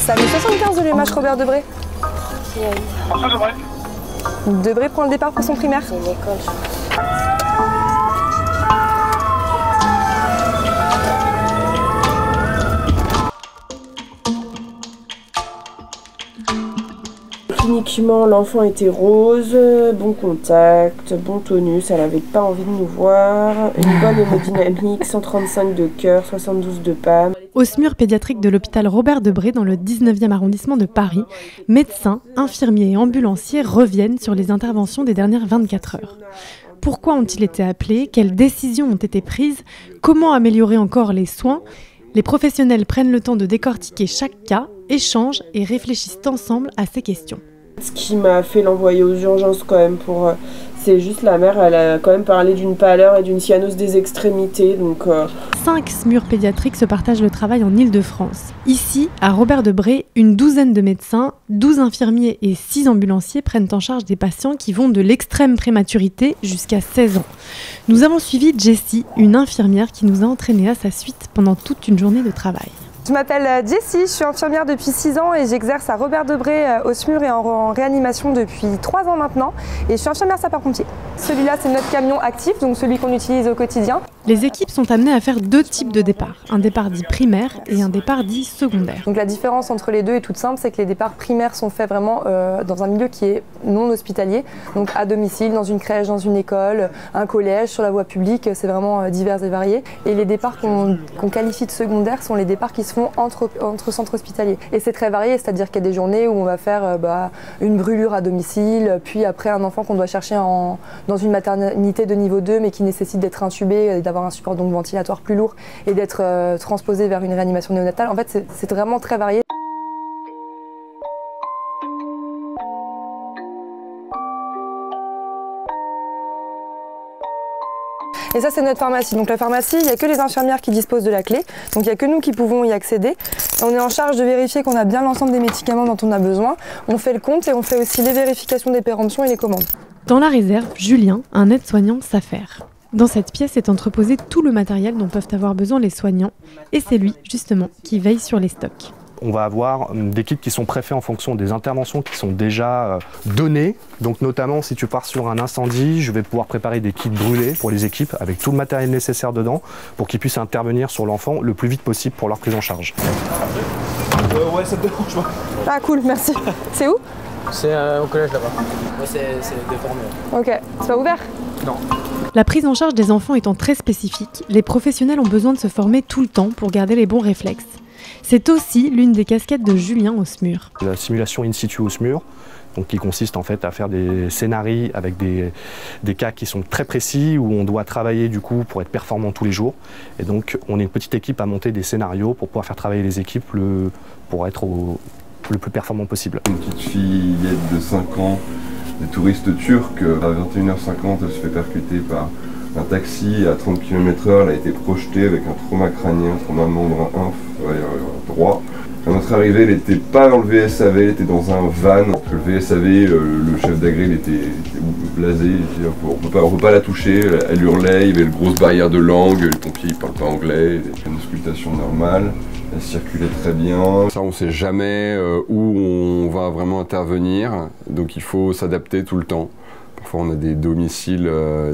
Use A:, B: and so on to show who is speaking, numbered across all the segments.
A: Ça met 75 de l'UMH Robert Debré. Debré prend le départ pour son primaire.
B: C'est l'école, je crois. Cliniquement, l'enfant était rose, bon contact, bon tonus, elle n'avait pas envie de nous voir, une bonne hémodynamique, 135 de cœur, 72 de PAM.
C: Au SMUR pédiatrique de l'hôpital Robert Debré dans le 19e arrondissement de Paris, médecins, infirmiers et ambulanciers reviennent sur les interventions des dernières 24 heures. Pourquoi ont-ils été appelés? Quelles décisions ont été prises? Comment améliorer encore les soins? Les professionnels prennent le temps de décortiquer chaque cas, échangent et réfléchissent ensemble à ces questions.
B: Ce qui m'a fait l'envoyer aux urgences quand même c'est juste la mère, elle a quand même parlé d'une pâleur et d'une cyanose des extrémités. Donc
C: 5 SMUR pédiatriques se partagent le travail en Île-de-France. Ici, à Robert Debré, une douzaine de médecins, 12 infirmiers et 6 ambulanciers prennent en charge des patients qui vont de l'extrême prématurité jusqu'à 16 ans. Nous avons suivi Jessie, une infirmière qui nous a entraînés à sa suite pendant toute une journée de travail.
A: Je m'appelle Jessie, je suis infirmière depuis 6 ans et j'exerce à Robert Debré au SMUR et en réanimation depuis 3 ans maintenant. Et je suis infirmière sapeur-pompier. Celui-là, c'est notre camion actif, donc celui qu'on utilise au quotidien.
C: Les équipes sont amenées à faire 2 types de départs, un départ dit primaire et un départ dit secondaire.
A: Donc la différence entre les deux est toute simple, c'est que les départs primaires sont faits vraiment dans un milieu qui est non hospitalier, donc à domicile, dans une crèche, dans une école, un collège, sur la voie publique, c'est vraiment divers et varié. Et les départs qu'on qualifie de secondaires sont les départs qui se font entre centres hospitaliers. Et c'est très varié, c'est-à-dire qu'il y a des journées où on va faire une brûlure à domicile, puis après un enfant qu'on doit chercher dans une maternité de niveau 2 mais qui nécessite d'être intubé, d'avoir un support donc ventilatoire plus lourd et d'être transposé vers une réanimation néonatale. En fait, c'est vraiment très varié. Et ça, c'est notre pharmacie. Donc la pharmacie, il n'y a que les infirmières qui disposent de la clé. Donc il n'y a que nous qui pouvons y accéder. Et on est en charge de vérifier qu'on a bien l'ensemble des médicaments dont on a besoin. On fait le compte et on fait aussi les vérifications des péremptions et les commandes.
C: Dans la réserve, Julien, un aide-soignant, s'affaire. Dans cette pièce est entreposé tout le matériel dont peuvent avoir besoin les soignants. Et c'est lui, justement, qui veille sur les stocks.
D: On va avoir des kits qui sont préfaits en fonction des interventions qui sont déjà données. Donc notamment si tu pars sur un incendie, je vais pouvoir préparer des kits brûlés pour les équipes avec tout le matériel nécessaire dedans pour qu'ils puissent intervenir sur l'enfant le plus vite possible pour leur prise en charge.
E: Ouais, ça te dérange pas.
A: Ah cool, merci. C'est où?
E: C'est au collège là-bas. Ouais, c'est déformé.
A: Ok, c'est pas ouvert?
E: Non.
C: La prise en charge des enfants étant très spécifique, les professionnels ont besoin de se former tout le temps pour garder les bons réflexes. C'est aussi l'une des casquettes de Julien au SMUR.
D: La simulation in situ au SMUR, donc qui consiste en fait à faire des scénarios avec des cas qui sont très précis où on doit travailler du coup pour être performant tous les jours. Et donc on est une petite équipe à monter des scénarios pour pouvoir faire travailler les équipes pour être le plus performant possible.
F: Une petite fillette de 5 ans, des touristes turcs, à 21h50 elle se fait percuter par un taxi à 30 km/h, elle a été projetée avec un trauma crânien, trauma membre inférieur droit. À notre arrivée, elle n'était pas dans le VSAV, elle était dans un van. Le VSAV, le chef d'agré, il était blasé, il disait, on peut pas la toucher, elle hurlait, il y avait une grosse barrière de langue, les pompiers ne parlent pas anglais, il y avait une auscultation normale, elle circulait très bien. Ça, on ne sait jamais où on va vraiment intervenir, donc il faut s'adapter tout le temps. Parfois on a des domiciles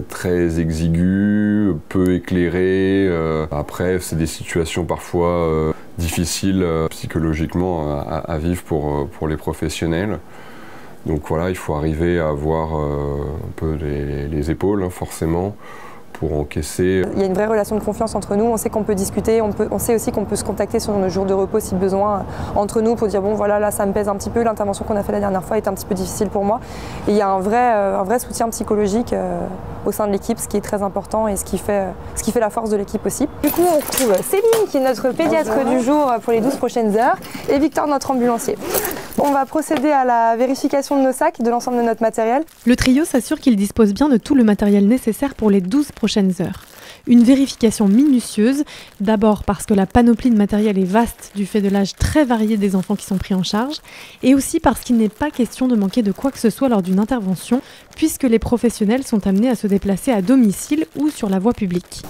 F: très exigus, peu éclairés. Après c'est des situations parfois difficiles psychologiquement à vivre pour les professionnels. Donc voilà, il faut arriver à avoir un peu les épaules forcément pour encaisser.
A: Il y a une vraie relation de confiance entre nous, on sait qu'on peut discuter, on sait aussi qu'on peut se contacter sur nos jours de repos si besoin entre nous pour dire bon voilà là ça me pèse un petit peu, l'intervention qu'on a fait la dernière fois est un petit peu difficile pour moi. Et il y a un vrai soutien psychologique au sein de l'équipe, ce qui est très important et ce qui fait la force de l'équipe aussi. Du coup on retrouve Céline qui est notre pédiatre du jour pour les 12 prochaines heures et Victor notre ambulancier. On va procéder à la vérification de nos sacs, de l'ensemble de notre matériel.
C: Le trio s'assure qu'il dispose bien de tout le matériel nécessaire pour les 12 prochaines heures. Une vérification minutieuse, d'abord parce que la panoplie de matériel est vaste du fait de l'âge très varié des enfants qui sont pris en charge, et aussi parce qu'il n'est pas question de manquer de quoi que ce soit lors d'une intervention, puisque les professionnels sont amenés à se déplacer à domicile ou sur la voie publique.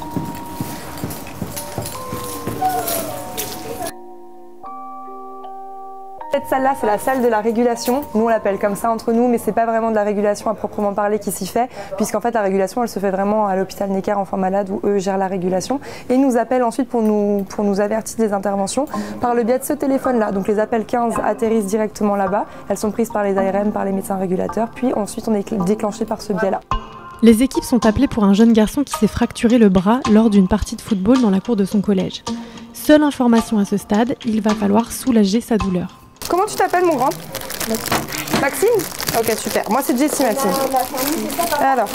A: Cette salle-là, c'est la salle de la régulation. Nous, on l'appelle comme ça entre nous, mais c'est pas vraiment de la régulation à proprement parler qui s'y fait, puisqu'en fait, la régulation, elle se fait vraiment à l'hôpital Necker Enfants Malades, où eux gèrent la régulation. Et ils nous appellent ensuite pour nous avertir des interventions par le biais de ce téléphone-là. Donc les appels 15 atterrissent directement là-bas. Elles sont prises par les ARM, par les médecins régulateurs, puis ensuite on est déclenché par ce biais-là.
C: Les équipes sont appelées pour un jeune garçon qui s'est fracturé le bras lors d'une partie de football dans la cour de son collège. Seule information à ce stade, il va falloir soulager sa douleur.
A: Comment tu t'appelles, mon grand? Maxime? Ok, super. Moi, c'est Jessie, Maxime. Alors,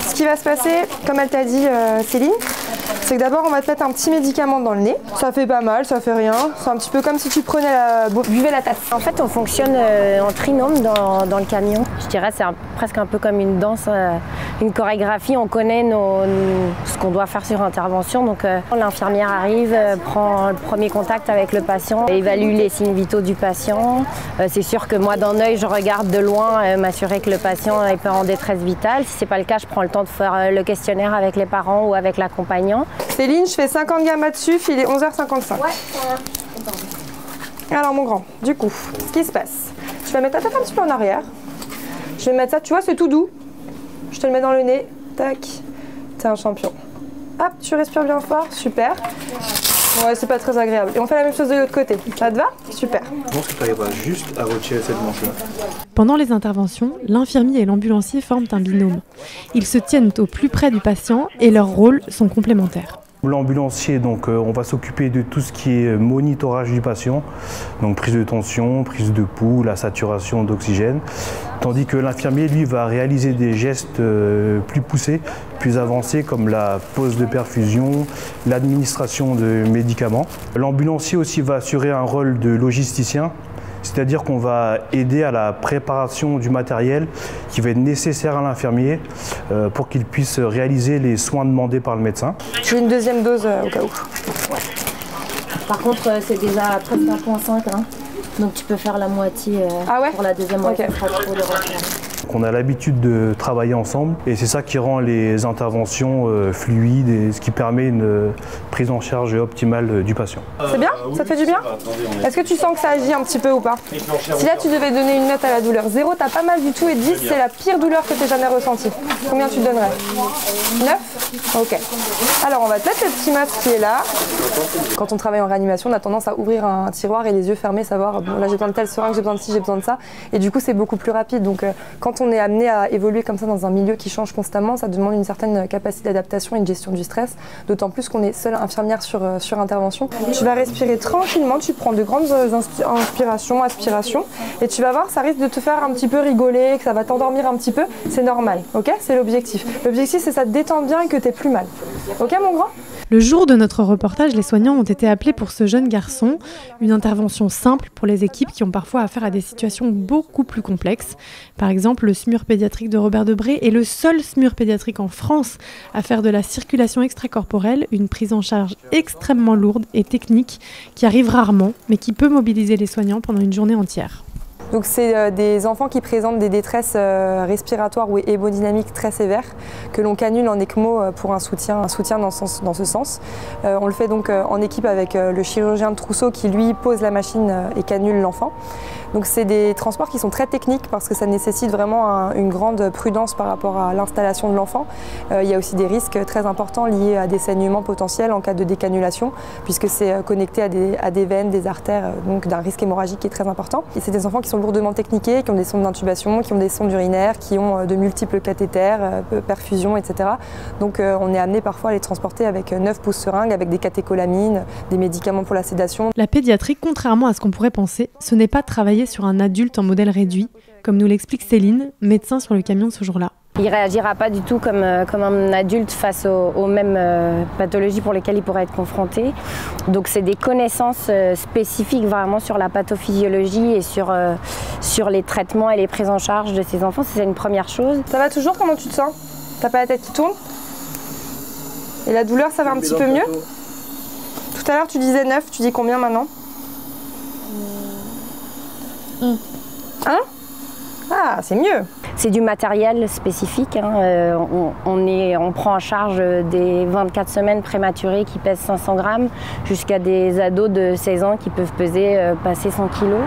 A: ce qui va se passer, comme elle t'a dit, Céline, c'est que d'abord, on va te mettre un petit médicament dans le nez. Ça fait pas mal, ça fait rien. C'est un petit peu comme si tu buvais la tasse.
G: En fait, on fonctionne en trinôme dans le camion. Je dirais c'est presque un peu comme une danse, une chorégraphie. On connaît ce qu'on doit faire sur intervention. Donc, l'infirmière arrive, prend le premier contact avec le patient, évalue les signes vitaux du patient. C'est sûr que moi, d'un œil, je regarde de loin, m'assurer que le patient n'est pas en détresse vitale. Si c'est pas le cas, je prends le temps de faire le questionnaire avec les parents ou avec l'accompagnant.
A: Céline, je fais 50 gamma dessus, il est 11h55.
G: Ouais,
A: alors mon grand, du coup, ce qui se passe, je vais mettre ta tête un petit peu en arrière. Je vais mettre ça, tu vois, c'est tout doux. Je te le mets dans le nez, tac, t'es un champion. Hop, tu respires bien fort, super. Ouais, c'est pas très agréable. Et on fait la même chose de l'autre côté. Ça te va? Super.
H: Je pense que tu arriveras juste à retirer cette manche-là.
C: Pendant les interventions, l'infirmier et l'ambulancier forment un binôme. Ils se tiennent au plus près du patient et leurs rôles sont complémentaires.
H: L'ambulancier, donc, on va s'occuper de tout ce qui est monitorage du patient, donc prise de tension, prise de pouls, la saturation d'oxygène, tandis que l'infirmier, lui, va réaliser des gestes plus poussés, plus avancés, comme la pose de perfusion, l'administration de médicaments. L'ambulancier aussi va assurer un rôle de logisticien, c'est-à-dire qu'on va aider à la préparation du matériel qui va être nécessaire à l'infirmier pour qu'il puisse réaliser les soins demandés par le médecin.
A: J'ai une deuxième dose au cas où.
G: Ouais. Par contre, c'est déjà presque 1,5, hein. Donc tu peux faire la moitié pour la deuxième moitié.
H: On a l'habitude de travailler ensemble et c'est ça qui rend les interventions fluides et ce qui permet une prise en charge optimale du patient.
A: C'est bien? Ça te fait du bien? Est-ce que tu sens que ça agit un petit peu ou pas? Si là tu devais donner une note à la douleur, 0 t'as pas mal du tout et 10 c'est la pire douleur que tu jamais ressentie. Combien tu te donnerais? 9? Ok. Alors on va te mettre le petit masque qui est là. Quand on travaille en réanimation, on a tendance à ouvrir un tiroir et les yeux fermés, savoir bon là j'ai besoin de telle seringue, j'ai besoin de ci, j'ai besoin de ça. Et du coup c'est beaucoup plus rapide. Donc quand on est amené à évoluer comme ça dans un milieu qui change constamment, ça demande une certaine capacité d'adaptation et une gestion du stress, d'autant plus qu'on est seule infirmière sur intervention. Tu vas respirer tranquillement, tu prends de grandes inspirations, aspirations, et tu vas voir, ça risque de te faire un petit peu rigoler, que ça va t'endormir un petit peu, c'est normal, ok? C'est l'objectif. L'objectif, c'est que ça te détend bien et que tu n'aies plus mal. Ok mon grand?
C: Le jour de notre reportage, les soignants ont été appelés pour ce jeune garçon. Une intervention simple pour les équipes qui ont parfois affaire à des situations beaucoup plus complexes. Par exemple, le SMUR pédiatrique de Robert Debré est le seul SMUR pédiatrique en France à faire de la circulation extracorporelle une prise en charge extrêmement lourde et technique qui arrive rarement, mais qui peut mobiliser les soignants pendant une journée entière.
A: Donc c'est des enfants qui présentent des détresses respiratoires ou hémodynamiques très sévères que l'on canule en ECMO pour un soutien dans ce sens. On le fait donc en équipe avec le chirurgien de trousseau qui lui pose la machine et canule l'enfant. Donc c'est des transports qui sont très techniques parce que ça nécessite vraiment une grande prudence par rapport à l'installation de l'enfant. Il y a aussi des risques très importants liés à des saignements potentiels en cas de décanulation puisque c'est connecté à des veines, des artères, donc d'un risque hémorragique qui est très important. Et c'est des enfants qui sont lourdement techniqués, qui ont des sondes d'intubation, qui ont des sondes urinaires, qui ont de multiples cathéters, perfusions, etc. Donc on est amené parfois à les transporter avec 9 pouces seringues, avec des catécholamines, des médicaments pour la sédation.
C: La pédiatrie, contrairement à ce qu'on pourrait penser, ce n'est pas travailler sur un adulte en modèle réduit, comme nous l'explique Céline, médecin sur le camion de ce jour-là.
G: Il ne réagira pas du tout comme un adulte face aux mêmes pathologies pour lesquelles il pourrait être confronté. Donc c'est des connaissances spécifiques vraiment sur la pathophysiologie et sur les traitements et les prises en charge de ces enfants. C'est une première chose.
A: Ça va toujours? Comment tu te sens? T'as pas la tête qui tourne? Et la douleur, ça va un petit peu mieux? Tout à l'heure tu disais 9, tu dis combien maintenant? 1? Ah, c'est mieux.
G: C'est du matériel spécifique. Hein. On prend en charge des 24 semaines prématurées qui pèsent 500 grammes jusqu'à des ados de 16 ans qui peuvent passer 100 kilos.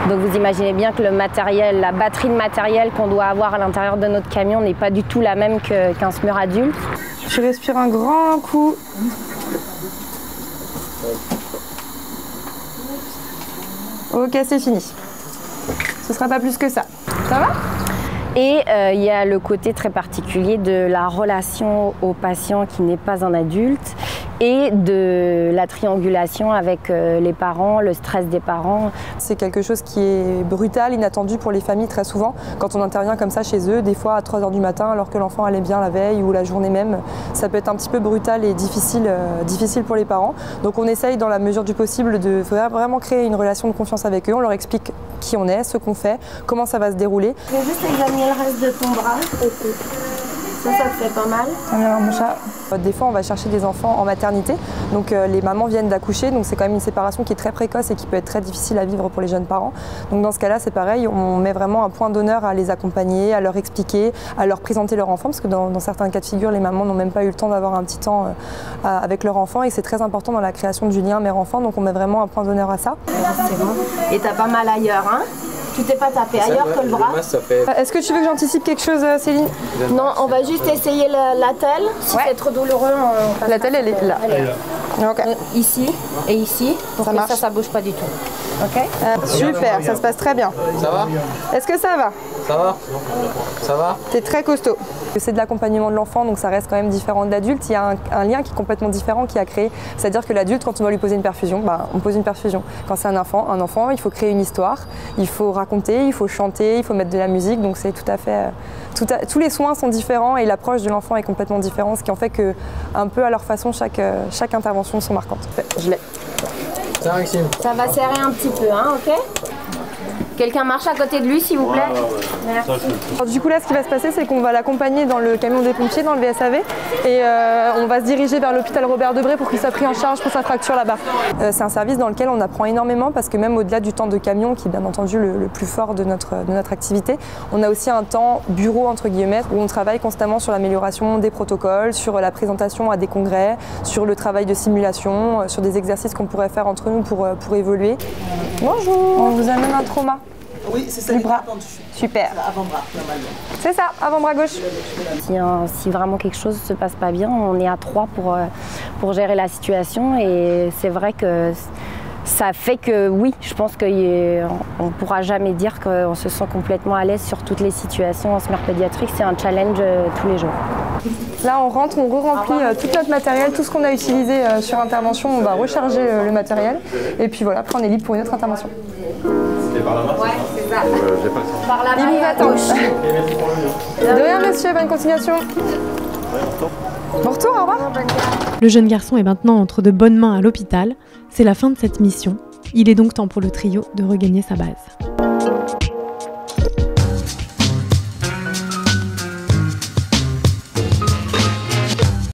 G: Donc vous imaginez bien que le matériel, la batterie de matériel qu'on doit avoir à l'intérieur de notre camion n'est pas du tout la même qu'un SMUR adulte.
A: Je respire un grand coup. Ok, c'est fini. Ce sera pas plus que ça. Ça va ?
G: Et il y a le côté très particulier de la relation au patient qui n'est pas un adulte et de la triangulation avec les parents, le stress des parents.
A: C'est quelque chose qui est brutal, inattendu pour les familles très souvent. Quand on intervient comme ça chez eux, des fois à 3 h du matin alors que l'enfant allait bien la veille ou la journée même, ça peut être un petit peu brutal et difficile pour les parents. Donc on essaye dans la mesure du possible de vraiment créer une relation de confiance avec eux. On leur explique qui on est, ce qu'on fait, comment ça va se dérouler.
G: Je vais juste examiner le reste de ton bras. Ça te fait pas mal.
A: Mon chat. Des fois, on va chercher des enfants en maternité. Donc les mamans viennent d'accoucher, donc c'est quand même une séparation qui est très précoce et qui peut être très difficile à vivre pour les jeunes parents. Donc dans ce cas-là, c'est pareil, on met vraiment un point d'honneur à les accompagner, à leur expliquer, à leur présenter leur enfant, parce que dans certains cas de figure, les mamans n'ont même pas eu le temps d'avoir un petit temps avec leur enfant et c'est très important dans la création du lien mère-enfant, donc on met vraiment un point d'honneur à ça.
G: C'est bon. Et t'as pas mal ailleurs, hein? Tu t'es pas tapé ailleurs que le bras?
A: Est-ce que tu veux que j'anticipe quelque chose, Céline?
G: Non, on va juste essayer l'attelle. Si c'est trop douloureux,
A: l'attelle, elle est là. Okay.
G: Ici et ici, pour que ça bouge pas du tout. Ok.
A: Super, ça se passe très bien.
E: Ça va?
A: Est-ce que ça va?
E: Ça va? Ça va?
A: T'es très costaud. C'est de l'accompagnement de l'enfant, donc ça reste quand même différent de l'adulte. Il y a un lien qui est complètement différent qui a créé. C'est-à-dire que l'adulte, quand on doit lui poser une perfusion, on pose une perfusion. Quand c'est un enfant, il faut créer une histoire, il faut raconter, il faut chanter, il faut mettre de la musique. Donc c'est tout à fait... tous les soins sont différents et l'approche de l'enfant est complètement différente, ce qui en fait que, un peu à leur façon, chaque intervention sont marquantes. Je l'ai.
E: Tiens, Maxime.
G: Ça va serrer un petit peu, hein, ok? Quelqu'un marche à côté de lui, s'il vous plaît. Merci.
A: Alors, du coup, là, ce qui va se passer, c'est qu'on va l'accompagner dans le camion des pompiers, dans le VSAV, et on va se diriger vers l'hôpital Robert Debré pour qu'il soit pris en charge pour sa fracture là-bas. C'est un service dans lequel on apprend énormément parce que même au-delà du temps de camion, qui est bien entendu le plus fort de notre activité, on a aussi un temps bureau, entre guillemets, où on travaille constamment sur l'amélioration des protocoles, sur la présentation à des congrès, sur le travail de simulation, sur des exercices qu'on pourrait faire entre nous pour évoluer. Bonjour. On vous amène un trauma.
I: Oui, c'est ça,
A: le bras. Super.
I: Avant-bras, normalement.
A: C'est ça, avant-bras gauche.
G: Si vraiment quelque chose ne se passe pas bien, on est à 3 pour gérer la situation et c'est vrai que ça fait que oui, je pense qu'on ne pourra jamais dire qu'on se sent complètement à l'aise sur toutes les situations en SMUR pédiatrique. C'est un challenge tous les jours.
A: Là, on rentre, on re-remplit tout notre matériel, tout ce qu'on a utilisé sur intervention, on va recharger le matériel. Et puis voilà, après on est libre pour une autre intervention.
F: Par la main,
G: ouais, c'est ça.
A: Par la main, il vous attend. De rien, monsieur, bonne continuation. Bon retour, au revoir.
C: Le jeune garçon est maintenant entre de bonnes mains à l'hôpital. C'est la fin de cette mission. Il est donc temps pour le trio de regagner sa base.